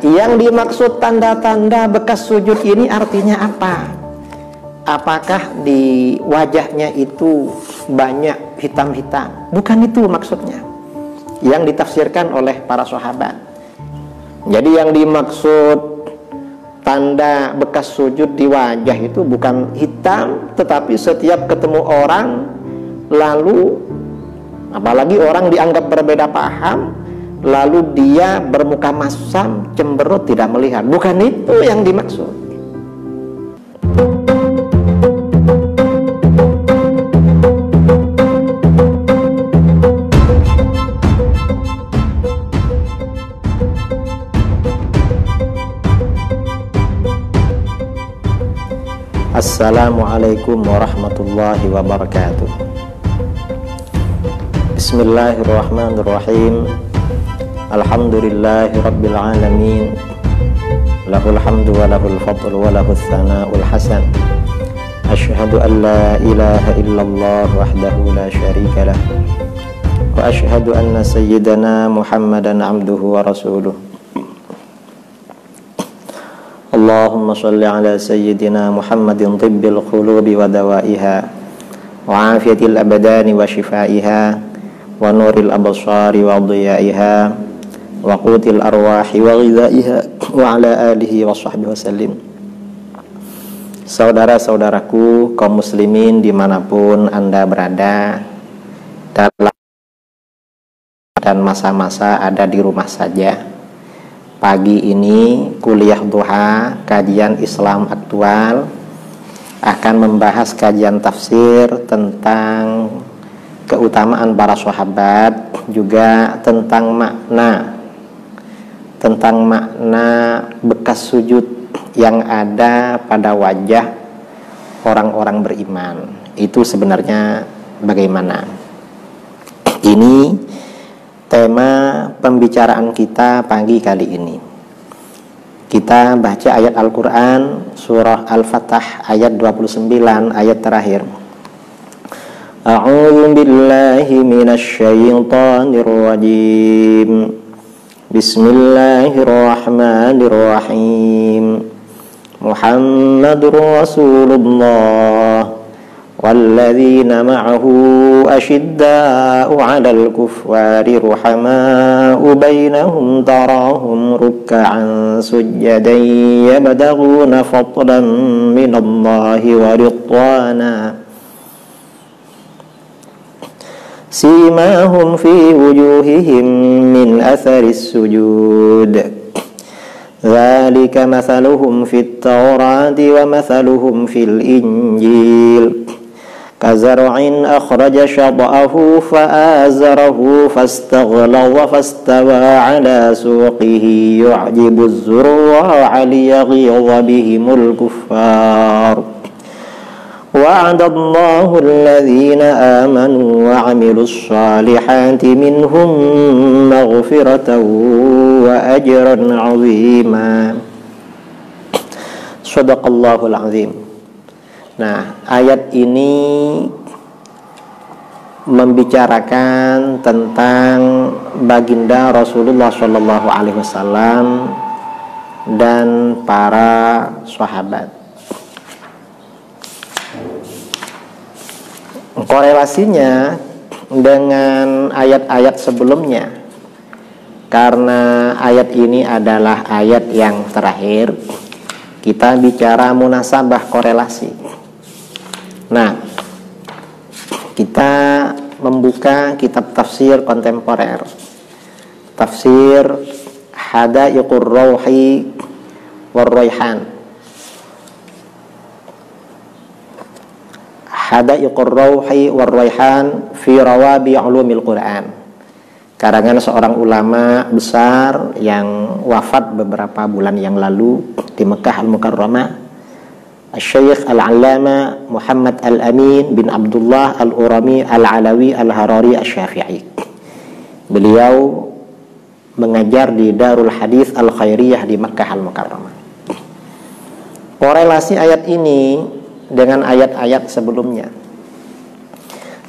yang dimaksud tanda-tanda bekas sujud ini artinya apa? Apakah di wajahnya itu banyak hitam-hitam? Bukan itu maksudnya yang ditafsirkan oleh para sahabat. Jadi yang dimaksud tanda bekas sujud di wajah itu bukan hitam, tetapi setiap ketemu orang, lalu apalagi orang dianggap berbeda paham, lalu dia bermuka masam, cemberut, tidak melihat. Bukan itu yang dimaksud. Assalamualaikum warahmatullahi wabarakatuh. Bismillahirrahmanirrahim. Alhamdulillahi rabbil alamin. Lahul hamdu wa lahul fadlu wa lahul thana'ul hasan. Ashhadu an la ilaha illallah wahdahu la syarika lah. Wa ashhadu anna sayyidana Muhammadan abduhu wa rasuluh. Allahumma salli ala sayyidina Muhammadin tibbil qulubi wa dawaiha wa afiyatil abdani wa shifaiha wa nuril absari wa dhiyaiha wa qutil arwahi wa ghidaiha wa ala alihi wa sahbihi wa sallim. Saudara-saudaraku kaum muslimin dimanapun Anda berada, dalam dan masa-masa ada di rumah saja, pagi ini kuliah duha kajian Islam aktual akan membahas kajian tafsir tentang keutamaan para sahabat, juga tentang makna bekas sujud yang ada pada wajah orang-orang beriman. Itu sebenarnya bagaimana? Ini tema pembicaraan kita pagi kali ini. Kita baca ayat Al-Quran surah Al-Fatah ayat 29 ayat terakhir. A'udzu billahi minasyaitonir rajim. Bismillahirrahmanirrahim. Muhammadur Rasulullah والذين معه أشداء على الكفار رحماء بينهم تراهم ركعا سجدا يبتغون فضلا من الله ورضوانا سيماهم في وجوههم من أثر السجود ذلك مثلهم في التوراة ومثلهم في الإنجيل كزرع أخرج شطأه فآزره فاستغلظ فاستوى على سوقه يعجب الزراع ليغيظ بهم الكفار وعد الله الذين آمنوا وعملوا الصالحات منهم مغفرة وأجرا عظيما. Shadaqallahul azim. Nah, ayat ini membicarakan tentang baginda Rasulullah Shallallahu Alaihi Wasallam dan para sahabat. Korelasinya dengan ayat-ayat sebelumnya, karena ayat ini adalah ayat yang terakhir, kita bicara munasabah korelasi. Nah, kita membuka kitab tafsir kontemporer, tafsir Hadaiqur Rauhi war Raihan, Hadaiqur Rauhi war Raihan fi Rawabi Ulumil Quran, karangan seorang ulama besar yang wafat beberapa bulan yang lalu di Mekah Al-Mukarramah, Syekh Al-Allama Muhammad Al-Amin bin Abdullah Al-Urami Al-Alawi Al-Harari Asy-Syafi'i. Beliau mengajar di Darul Hadis Al-Khairiyah di Mekah Al-Mukarramah. Korelasi ayat ini dengan ayat-ayat sebelumnya.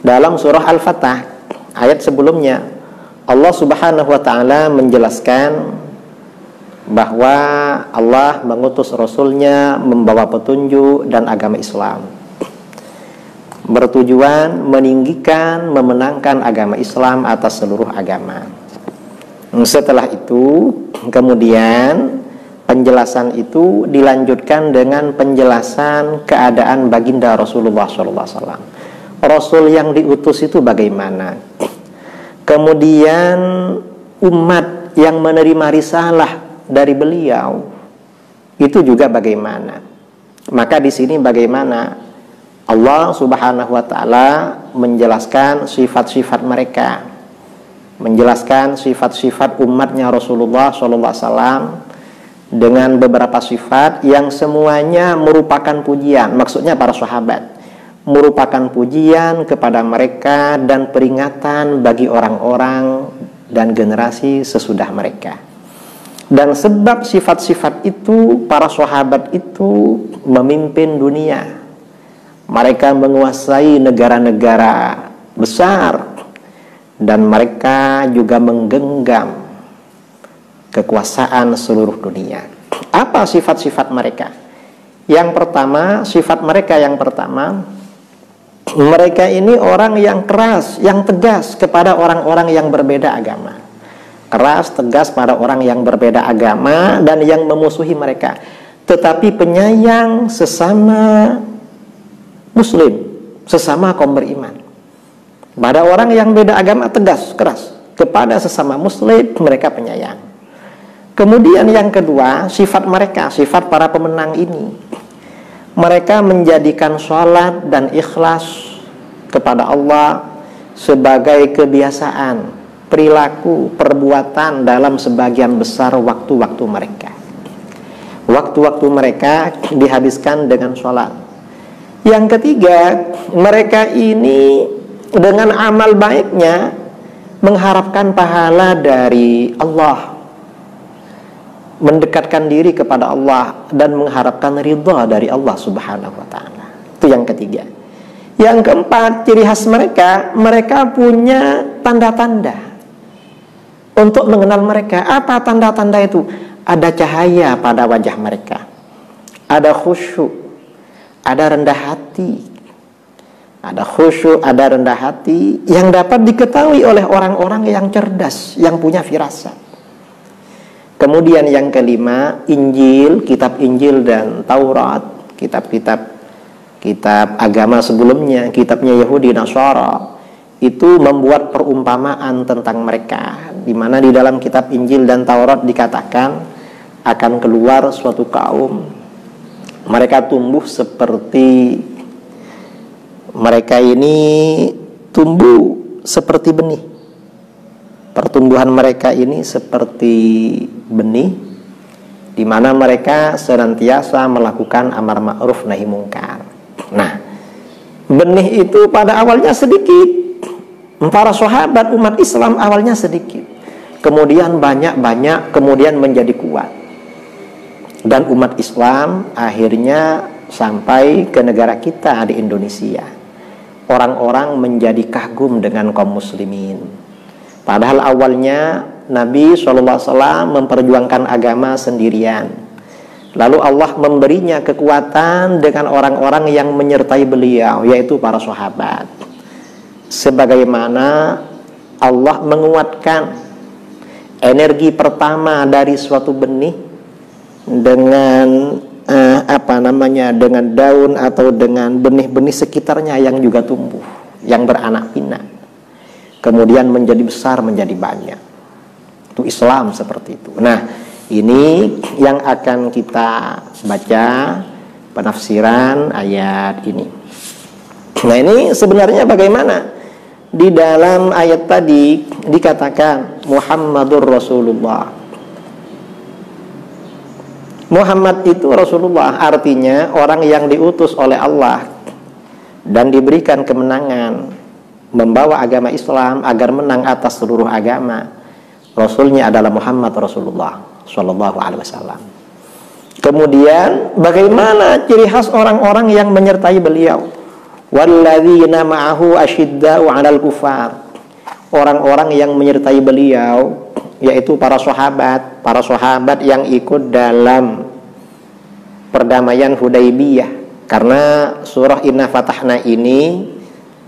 Dalam surah Al-Fatah ayat sebelumnya, Allah Subhanahu wa taala menjelaskan bahwa Allah mengutus Rasulnya membawa petunjuk dan agama Islam, bertujuan meninggikan, memenangkan agama Islam atas seluruh agama. Setelah itu, kemudian penjelasan itu dilanjutkan dengan penjelasan keadaan baginda Rasulullah SAW. Rasul yang diutus itu bagaimana? Kemudian umat yang menerima risalah dari beliau itu juga bagaimana? Maka di sini bagaimana Allah Subhanahu wa taala menjelaskan sifat-sifat mereka, menjelaskan sifat-sifat umatnya Rasulullah SAW dengan beberapa sifat yang semuanya merupakan pujian. Maksudnya para sahabat merupakan pujian kepada mereka dan peringatan bagi orang-orang dan generasi sesudah mereka. Dan sebab sifat-sifat itu, para sahabat itu memimpin dunia. Mereka menguasai negara-negara besar dan mereka juga menggenggam kekuasaan seluruh dunia. Apa sifat-sifat mereka? Yang pertama, sifat mereka yang pertama, mereka ini orang yang keras, yang tegas kepada orang-orang yang berbeda agama. Keras, tegas pada orang yang berbeda agama dan yang memusuhi mereka, tetapi penyayang sesama muslim, sesama kaum beriman. Pada orang yang beda agama tegas, keras, kepada sesama muslim mereka penyayang. Kemudian yang kedua, sifat mereka, sifat para pemenang ini, mereka menjadikan sholat dan ikhlas kepada Allah sebagai kebiasaan, perilaku, perbuatan dalam sebagian besar waktu-waktu mereka. Waktu-waktu mereka dihabiskan dengan sholat. Yang ketiga, mereka ini dengan amal baiknya mengharapkan pahala dari Allah, mendekatkan diri kepada Allah dan mengharapkan ridha dari Allah Subhanahu wa taala. Itu yang ketiga. Yang keempat, ciri khas mereka, mereka punya tanda-tanda untuk mengenal mereka. Apa tanda-tanda itu? Ada cahaya pada wajah mereka, ada khusyuk, ada rendah hati. Ada khusyuk, ada rendah hati yang dapat diketahui oleh orang-orang yang cerdas, yang punya firasat. Kemudian yang kelima, Injil, kitab Injil dan Taurat, kitab agama sebelumnya, kitabnya Yahudi Nasara, itu membuat perumpamaan tentang mereka, di mana di dalam kitab Injil dan Taurat dikatakan akan keluar suatu kaum, mereka tumbuh seperti, mereka ini tumbuh seperti benih. Pertumbuhan mereka ini seperti benih, di mana mereka senantiasa melakukan amar ma'ruf nahi mungkar. Nah, benih itu pada awalnya sedikit. Para sahabat umat Islam awalnya sedikit, kemudian banyak-banyak, kemudian menjadi kuat. Dan umat Islam akhirnya sampai ke negara kita di Indonesia. Orang-orang menjadi kagum dengan kaum muslimin. Padahal awalnya Nabi SAW memperjuangkan agama sendirian. Lalu Allah memberinya kekuatan dengan orang-orang yang menyertai beliau, yaitu para sahabat. Sebagaimana Allah menguatkan energi pertama dari suatu benih dengan dengan daun atau dengan benih-benih sekitarnya yang juga tumbuh, yang beranak pinak, kemudian menjadi besar, menjadi banyak. Itu Islam seperti itu. Nah, ini yang akan kita baca penafsiran ayat ini. Nah, ini sebenarnya bagaimana? Di dalam ayat tadi dikatakan Muhammadur Rasulullah. Muhammad itu Rasulullah, artinya orang yang diutus oleh Allah dan diberikan kemenangan membawa agama Islam agar menang atas seluruh agama. Rasulnya adalah Muhammad Rasulullah Sallallahu Alaihi Wasallam. Kemudian bagaimana ciri khas orang-orang yang menyertai beliau? Walladzina ma'ahu asyidda'u 'alal kufar. Orang-orang yang menyertai beliau yaitu para sahabat yang ikut dalam perdamaian Hudaybiyah. Karena surah Inna Fatahna ini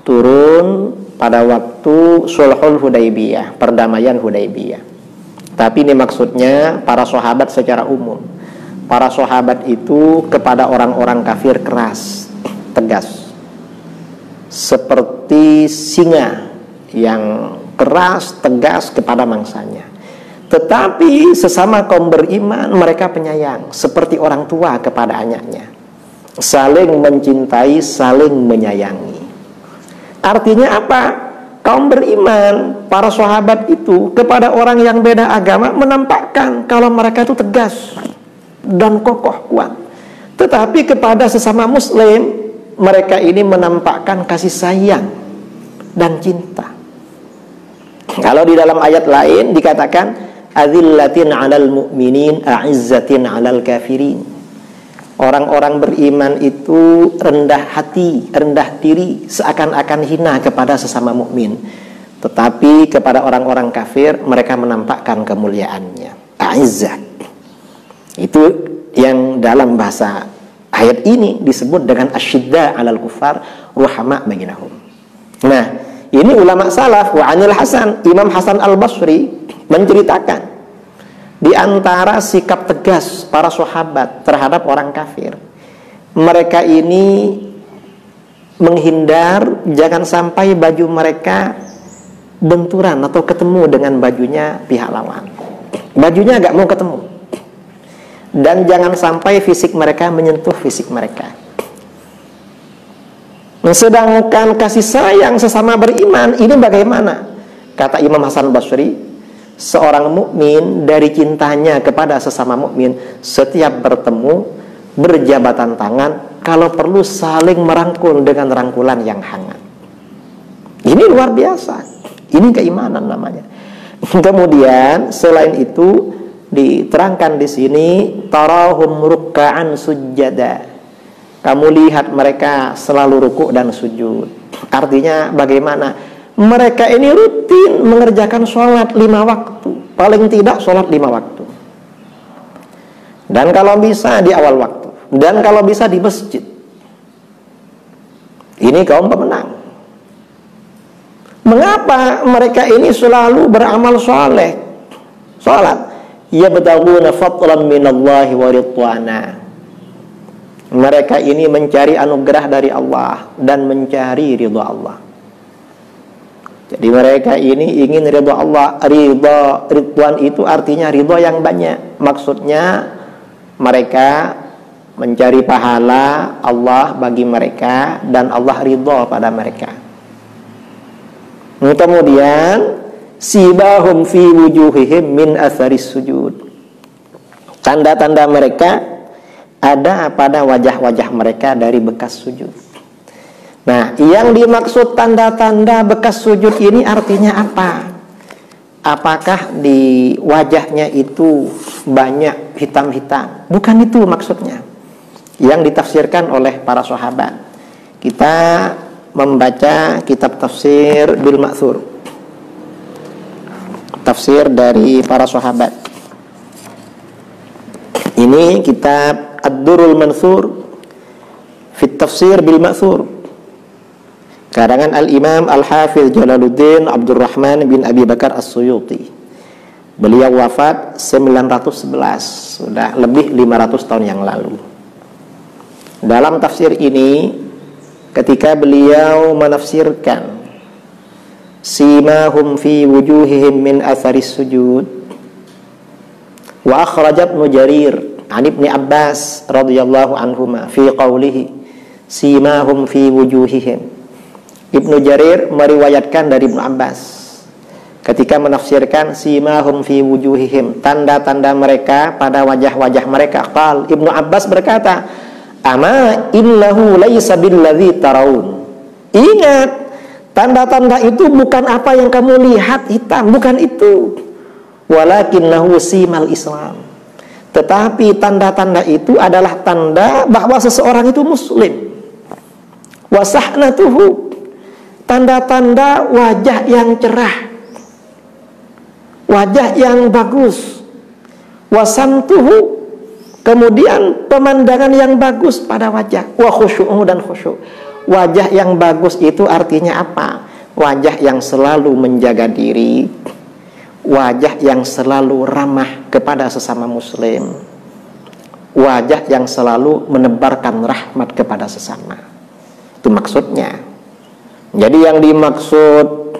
turun pada waktu Sulhul Hudaybiyah, perdamaian Hudaybiyah. Tapi ini maksudnya para sahabat secara umum. Para sahabat itu kepada orang-orang kafir keras, tegas, seperti singa yang keras, tegas kepada mangsanya. Tetapi sesama kaum beriman mereka penyayang, seperti orang tua kepada anaknya, saling mencintai, saling menyayangi. Artinya apa? Kaum beriman, para sahabat itu kepada orang yang beda agama menampakkan kalau mereka itu tegas dan kokoh kuat. Tetapi kepada sesama muslim mereka ini menampakkan kasih sayang dan cinta. Kalau di dalam ayat lain dikatakan adzillatin 'alal mu'minin a'izzatin 'alal kafirin. Orang-orang beriman itu rendah hati, rendah diri, seakan-akan hina kepada sesama mukmin. Tetapi kepada orang-orang kafir mereka menampakkan kemuliaannya. A'izzah. Itu yang dalam bahasa ayat ini disebut dengan asyidda 'alal kufar ruhama bainahum. Nah, ini ulama salaf wa anil Hasan, Imam Hasan Al-Basri menceritakan di antara sikap tegas para sahabat terhadap orang kafir, mereka ini menghindar jangan sampai baju mereka benturan atau ketemu dengan bajunya pihak lawan. Bajunya agak mau ketemu. Dan jangan sampai fisik mereka menyentuh fisik mereka. Sedangkan kasih sayang sesama beriman ini bagaimana? Kata Imam Hasan Basri, seorang mukmin dari cintanya kepada sesama mukmin setiap bertemu berjabatan tangan, kalau perlu saling merangkul dengan rangkulan yang hangat. Ini luar biasa. Ini keimanan namanya. Kemudian selain itu diterangkan di sini tarahum rukka'an sujjada. Kamu lihat mereka selalu rukuk dan sujud. Artinya bagaimana? Mereka ini rutin mengerjakan sholat 5 waktu. Paling tidak sholat 5 waktu. Dan kalau bisa di awal waktu. Dan kalau bisa di masjid. Ini kaum pemenang. Mengapa mereka ini selalu beramal soleh? Sholat. Yabtaguna fadlan minallahi wa ridwana. Mereka ini mencari anugerah dari Allah dan mencari ridha Allah. Jadi mereka ini ingin ridha Allah. Ridwan itu artinya ridha yang banyak. Maksudnya mereka mencari pahala Allah bagi mereka dan Allah ridha pada mereka. Kemudian sibahum fi wujuhihim min atharis sujud. Tanda-tanda mereka ada pada wajah-wajah mereka dari bekas sujud. Nah, yang dimaksud tanda-tanda bekas sujud ini artinya apa? Apakah di wajahnya itu banyak hitam-hitam? Bukan itu maksudnya. Yang ditafsirkan oleh para sahabat. Kita membaca kitab tafsir Bil Ma'thur. Tafsir dari para sahabat. Ini kitab Ad-Durrul Mansur Fit Tafsir Bil Ma'thur, karangan Al-Imam Al-Hafiz Jalaluddin Abdurrahman bin Abi Bakar As-Suyuti. Beliau wafat 911, sudah lebih 500 tahun yang lalu. Dalam tafsir ini, ketika beliau menafsirkan simahum fi wujuhihim min atharis sujud, wa akhrajat Ibnu Jarir an Ibni Abbas radhiyallahu anhuma fi qawlihi simahum fi wujuhihim. Ibnu Jarir meriwayatkan dari Ibnu Abbas ketika menafsirkan simahum fi wujuhihim, tanda-tanda mereka pada wajah-wajah mereka. Qal, Ibnu Abbas berkata, ama innahu laisa billadzi taraun. Ingat, tanda-tanda itu bukan apa yang kamu lihat hitam, bukan itu. Walakinnahu simal Islam. Tetapi tanda-tanda itu adalah tanda bahwa seseorang itu muslim. Wasahnatuhu, tanda-tanda wajah yang cerah. wajah yang bagus. Wasamtuhu, kemudian pemandangan yang bagus pada wajah. Wa khusyu'uhu, dan khusyuk. Wajah yang bagus itu artinya apa? Wajah yang selalu menjaga diri, wajah yang selalu ramah kepada sesama muslim, wajah yang selalu menebarkan rahmat kepada sesama. Itu maksudnya. Jadi yang dimaksud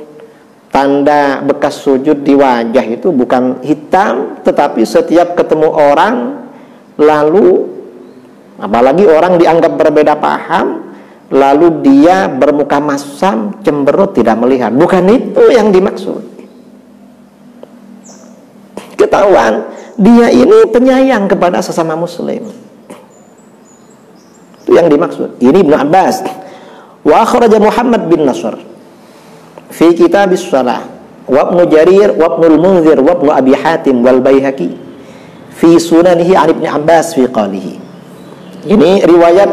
tanda bekas sujud di wajah itu bukan hitam, tetapi setiap ketemu orang, lalu apalagi orang dianggap berbeda paham, lalu dia bermuka masam, cemberut, tidak melihat. Bukan itu yang dimaksud. Ketahuan dia ini penyayang kepada sesama muslim. Itu yang dimaksud. Ini Ibnu Abbas. Wa akhraja Muhammad bin Nasr fi kitabis shalah wa Ibnu Jarir wa Ibnu al-Munzir wa Ibnu Abi Hatim wal Baihaqi fi sunanihi an Ibnu Abbas fi qalihi. Ini riwayat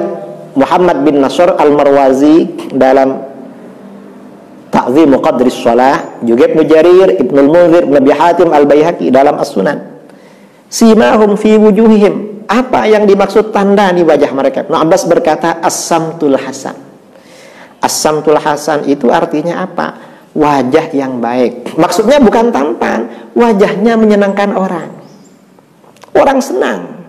Muhammad bin Nasr al-Marwazi dalam Ta'zimu Qadris Shalah, juga Ibnu Jarir, Ibnu al-Munzir, Ibnu Abi Hatim al-Baihaqi dalam As-Sunan. Simahum fi wujuhihim, apa yang dimaksud tanda di wajah mereka? Ibnu Abbas berkata as-samtul hasan. As-samtul hasan itu artinya apa? Wajah yang baik. Maksudnya bukan tampan, wajahnya menyenangkan orang. Orang senang.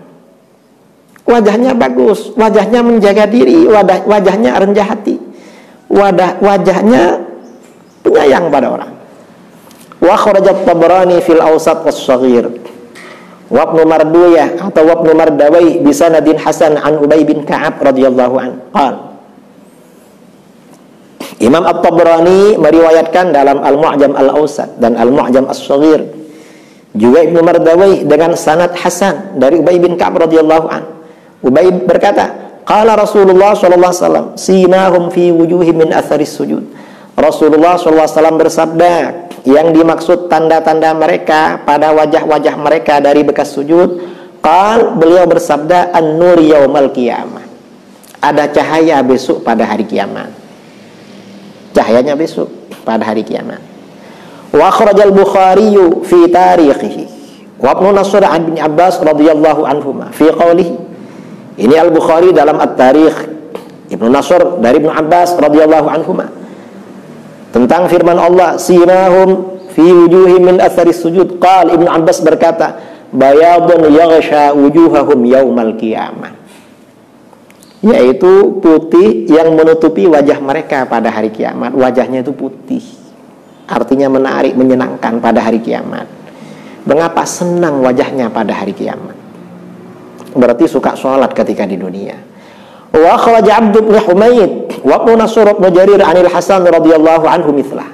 Wajahnya bagus, wajahnya menjaga diri, wajahnya rendah hati, wajahnya penyayang pada orang. Wa kharajat Tabrani fil Awsat was-Shaghir wa Ibnu Marduyah atau Ibnu Mardawai bi sanadin hasan an Ubay bin Ka'ab radhiyallahu anhu. Imam At-Tabrani meriwayatkan dalam Al-Mu'jam Al-Awsat dan Al-Mu'jam As-Shaghir, juga Ibnu Mardawai dengan sanad hasan dari Ubay bin Ka'ab radhiyallahu anhu. Ubay berkata, qala Rasulullah sallallahu alaihi wasallam, simahum fi wujuhihim min atharis sujud. Rasulullah sallallahu alaihi wasallam bersabda, yang dimaksud tanda-tanda mereka pada wajah-wajah mereka dari bekas sujud, beliau bersabda, an-nur yaumal qiyamah. Ada cahaya besok pada hari kiamat. Cahayanya besok pada hari kiamat. Wa akhrajal Bukhari fi tarikhihi wa Ibnu Nasr an bin Abbas radhiyallahu anhuma fi qawlihi. Ini Al-Bukhari dalam At-Tarikh, Ibnu Nasr dari Ibnu Abbas radhiyallahu anhuma tentang firman Allah, simahum fi wujuhihim min atharis sujud. Ibnu Abbas berkata, bayadun yaghsha wujuhahum yaumal qiyamah, yaitu putih yang menutupi wajah mereka pada hari kiamat. Wajahnya itu putih, artinya menarik, menyenangkan pada hari kiamat. Mengapa senang wajahnya pada hari kiamat? Berarti suka sholat ketika di dunia. Wa kharaja Abd bin Humaid wa Ibnu Nasr Ibnu Jarir anil Hasan radhiyallahu anhu mithlah.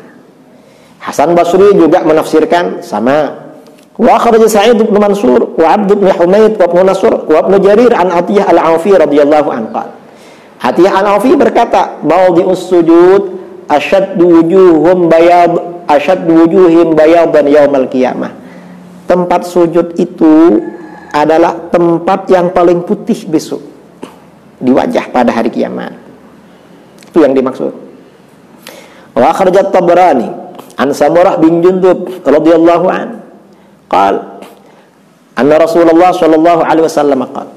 Hasan Basri juga menafsirkan sama. Wa kharaja Sa'id bin Mansur wa Abd bin Humaid wa Ibnu Nasr wa Ibnu Jarir an Atiyah al-Aufi radhiyallahu anhu. Atiyah al-Aufi berkata, mawdi'us sujud asyaddu wujuhim bayadan yaumal qiyamah. Tempat sujud itu adalah tempat yang paling putih besok di wajah pada hari kiamat. Itu yang dimaksud. Wa akhrajat Tabrani an Samurah bin Jundub radhiyallahu an anna Rasulullah sallallahu alaihi wasallam qala.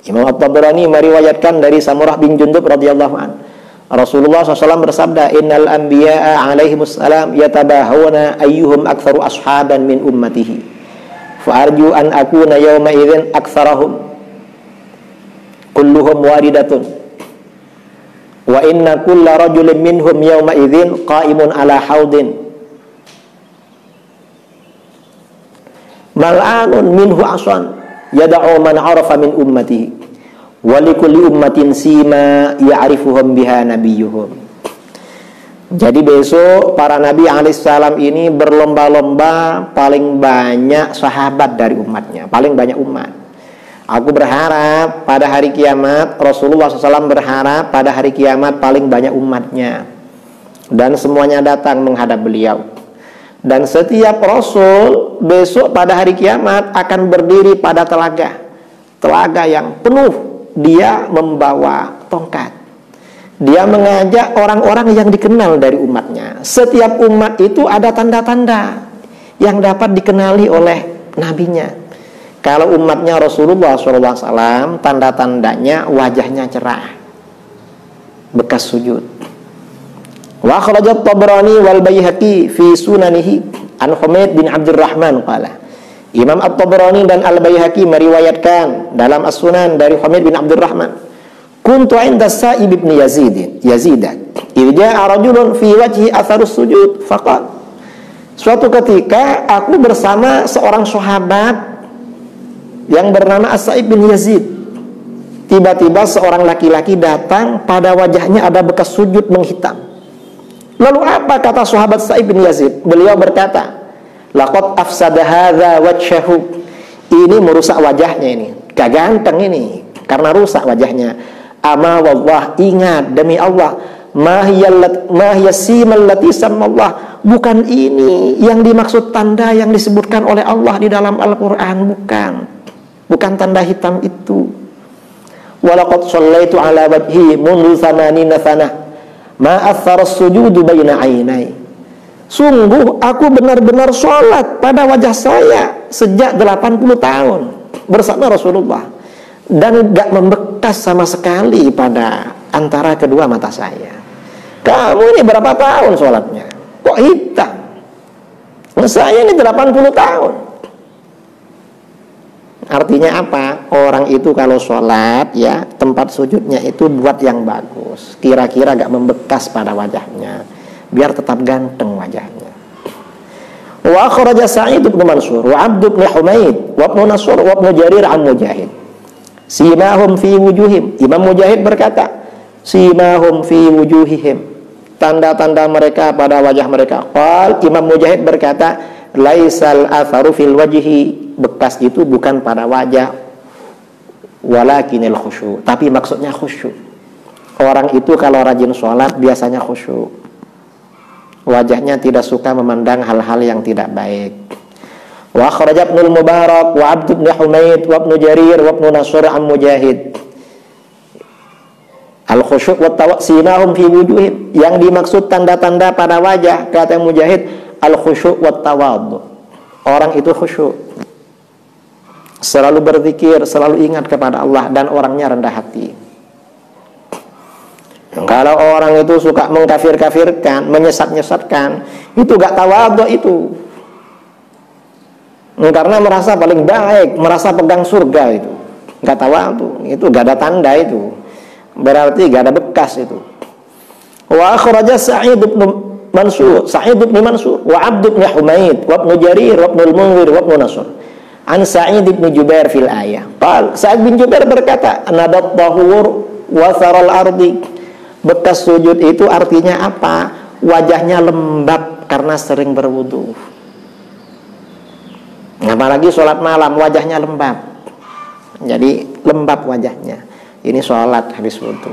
Imam At-Tabrani meriwayatkan dari Samurah bin Jundub radhiyallahu an, Rasulullah SAW bersabda, innal anbiya'a alaihimus salam yatabahawna ayyuhum aktsaru ashaban min ummatihi fa arju an akuna yawma idzin aktsarahum kulluhum waridatun wa inna kulla rajulin minhum yawma idzin qa'imun ala haudin mal'anun minhu asan yad'u man 'arafa min ummatihi wa likulli ummatin sima ya'rifuhum biha nabiyyuhum. Jadi besok para nabi alaihissalam ini berlomba-lomba paling banyak sahabat dari umatnya, paling banyak umat. Aku berharap pada hari kiamat, Rasulullah SAW berharap pada hari kiamat paling banyak umatnya, dan semuanya datang menghadap beliau. Dan setiap Rasul besok pada hari kiamat akan berdiri pada telaga yang penuh. Dia membawa tongkat. Dia mengajak orang-orang yang dikenal dari umatnya. Setiap umat itu ada tanda-tanda yang dapat dikenali oleh nabinya. Kalau umatnya Rasulullah SAW, tanda-tandanya wajahnya cerah, bekas sujud. Wa akhrajat Tabrani wal Baihaqi fi sunanihi an Humaid bin Abdurrahman qala. Imam At-Tabrani dan Al-Baihaqi meriwayatkan dalam As-Sunan dari Humaid bin Abdurrahman, kuntu 'inda Sa'ib bin Yazid irja'a rajulun fi wajhi atharus sujud faqala. Suatu ketika aku bersama seorang sahabat yang bernama As-Sa'ib bin Yazid. Tiba-tiba seorang laki-laki datang, pada wajahnya ada bekas sujud menghitam. Lalu apa kata sahabat Sa'ib bin Yazid? Beliau berkata, laqad afsada hadza wajhahu. Ini merusak wajahnya ini. Gak ganteng ini karena rusak wajahnya. Ama wallah, ingat demi Allah, ma hiya simal lati sammallah. Bukan ini yang dimaksud tanda yang disebutkan oleh Allah di dalam Al-Qur'an, bukan tanda hitam itu. Walaqad shallaitu ala wajhi mundu 80 sanah ma athara as-sujudu baina ainai. Sungguh aku benar-benar sholat pada wajah saya sejak 80 tahun bersama Rasulullah, dan gak membekas sama sekali pada antara kedua mata saya. Kamu ini berapa tahun sholatnya? Kok hitam? Saya ini 80 tahun. Artinya apa? Orang itu kalau sholat, ya, tempat sujudnya itu buat yang bagus, kira-kira gak membekas pada wajahnya, biar tetap ganteng wajahnya. Wa akhraja Sa'id bin Mansur wa Abd bin Humaid wa Ibn Nasr wa Ibn Jarir an Mujahid simahum fi wujuhim. Imam Mujahid berkata, simahum fi wujuhihim, tanda-tanda mereka pada wajah mereka. Qal, Imam Mujahid berkata, laisal atharu fil wajhi, bekas itu bukan pada wajah, walakinil khusyu, tapi maksudnya khusyuk. Orang itu kalau rajin sholat biasanya khusyuk, wajahnya tidak suka memandang hal-hal yang tidak baik. Wa akhrajat Ibnul Mubarak wa Abd bin Humaid wa Ibn Jarir wa Ibn Nasr an Mujahid al-khusyuk wa tawassimahum fi wujuhim, yang dimaksud tanda-tanda pada wajah, kata Mujahid, al-khusyuk wa tawadhu. Orang itu khusyuk, selalu berzikir, selalu ingat kepada Allah, dan orangnya rendah hati. Kalau orang itu suka mengkafir-kafirkan, menyesat-nyesatkan, itu gak tawadhu itu. Karena merasa paling baik, merasa pegang surga itu. Gak tawadhu, itu gak ada tanda itu. Berarti gak ada bekas itu. Wa akhraja Sa'id bin Mansur, wa Abd bin Humaid wa Ibn Jarir wa Ibn al-Munzir wa Ibn Nasr an Sa'id bin Jubair fil ayah. Qal, Sa'id bin Jubair berkata, nadat tahur wa tharal ardi. Bekas sujud itu artinya apa? Wajahnya lembab karena sering berwudu. Apalagi sholat malam, wajahnya lembab. Jadi lembab wajahnya. Ini sholat habis wudu.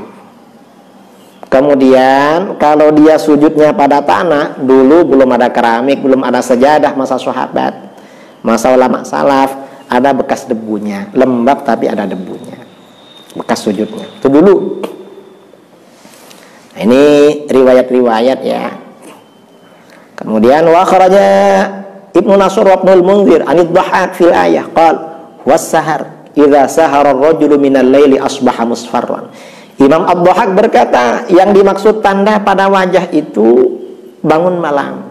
Kemudian kalau dia sujudnya pada tanah, dulu belum ada keramik, belum ada sejadah masa sahabat, masa ulama salaf, ada bekas debunya, lembab tapi ada debunya, bekas sujudnya. Itu dulu. Nah, ini riwayat-riwayat ya. Kemudian wa kharaja Ibnu Nasr wa Ibnul Munzir anid Dhahhak fil ayah qal was sahar idza sahara ar-rajulu minal laili asbaha musfarran. Imam Ad-Dhahhak berkata, yang dimaksud tanda pada wajah itu bangun malam.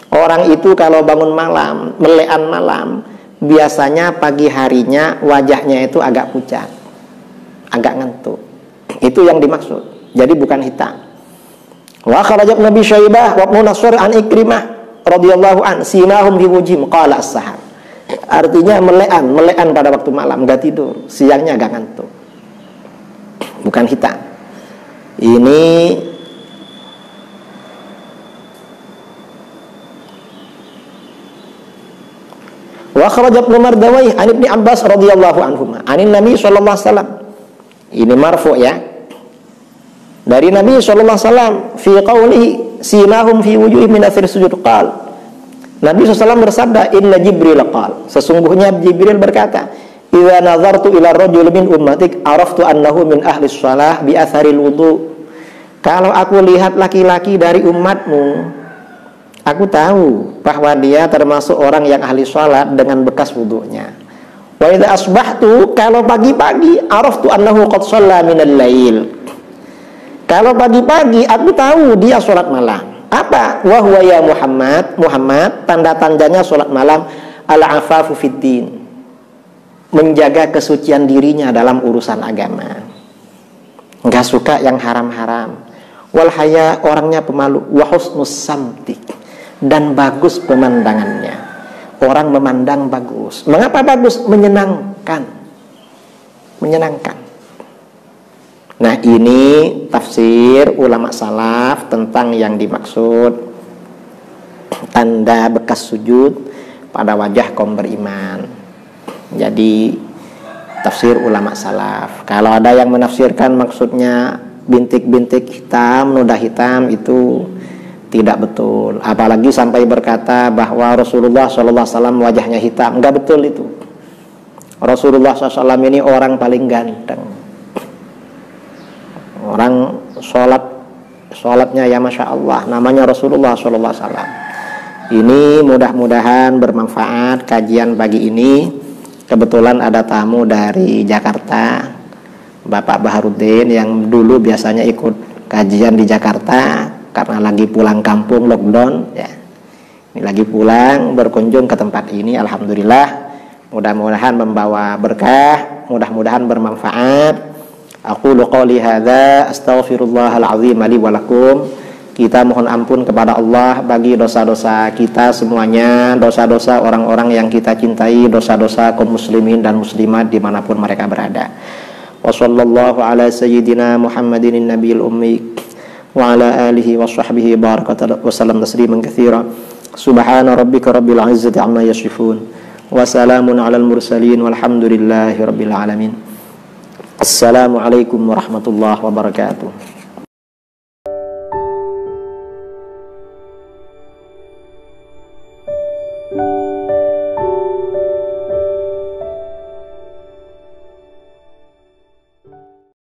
Orang itu kalau bangun malam, melean malam, biasanya pagi harinya wajahnya itu agak pucat, agak ngantuk. Itu yang dimaksud. Jadi bukan hitam. Wa kharajat Nabi Syaibah wa Ibnu Nasr an Ikrimah radhiyallahu an simahum fi wujhim qala as-sahar. Artinya melean pada waktu malam, enggak tidur, siangnya agak ngantuk. Bukan hitam. Ini wa kharaja Ibnu Mardawayh an Ibnu Abbas radhiyallahu anhuma anin Nabi sallallahu alaihi wasallam. Ini marfu ya. Dari Nabi sallallahu alaihi wasallam fi qaulihi simahum fi wujuhihim min athari sujud qal. Nabi sallallahu bersabda, inna Jibril qal. Sesungguhnya Jibril berkata, idza nazartu ila rajul min ummatik araftu annahu min ahli shalah bi atharil wudu. Kalau aku lihat laki-laki dari umatmu, Aku tahu bahwa dia termasuk orang yang ahli sholat dengan bekas wudunya. Wa idza asbahtu, kalau pagi-pagi, araftu annahu qad shalla minal lail. Kalau pagi-pagi aku tahu dia sholat malam. Apa? Wa huwa ya Muhammad, Muhammad, tanda-tandanya sholat malam, al-afafu fiddin, menjaga kesucian dirinya dalam urusan agama, nggak suka yang haram-haram. Wal haya, orangnya pemalu. Wa husnus samti, dan bagus pemandangannya. Orang memandang bagus. Mengapa bagus? Menyenangkan. Menyenangkan. Nah, ini tafsir ulama salaf tentang yang dimaksud tanda bekas sujud pada wajah kaum beriman. Jadi tafsir ulama salaf. Kalau ada yang menafsirkan maksudnya bintik-bintik hitam, noda hitam, itu tidak betul. Apalagi sampai berkata bahwa Rasulullah SAW wajahnya hitam. Enggak betul itu. Rasulullah SAW ini orang paling ganteng. Orang sholatnya ya Masya Allah, namanya Rasulullah SAW. Ini mudah-mudahan bermanfaat kajian pagi ini. Kebetulan ada tamu dari Jakarta, Bapak Baharudin, yang dulu biasanya ikut kajian di Jakarta. Karena lagi pulang kampung lockdown ya. Ini lagi pulang berkunjung ke tempat ini, alhamdulillah. Mudah-mudahan membawa berkah, mudah-mudahan bermanfaat. Aqulu qouli hadza astaghfirullahal azim li wa lakum. Kita mohon ampun kepada Allah bagi dosa-dosa kita semuanya, dosa-dosa orang-orang yang kita cintai, dosa-dosa kaum muslimin dan muslimat dimanapun mereka berada. Wa sallallahu ala sayyidina Muhammadin nabiyil ummi wa ala alihi wa sahbihi barakatuh wa salam tasliman katsira. Subhana rabbika rabbil izzati amma yasifun wa salamun alal mursalin walhamdulillahi rabbil alamin. Assalamualaikum warahmatullahi wabarakatuh.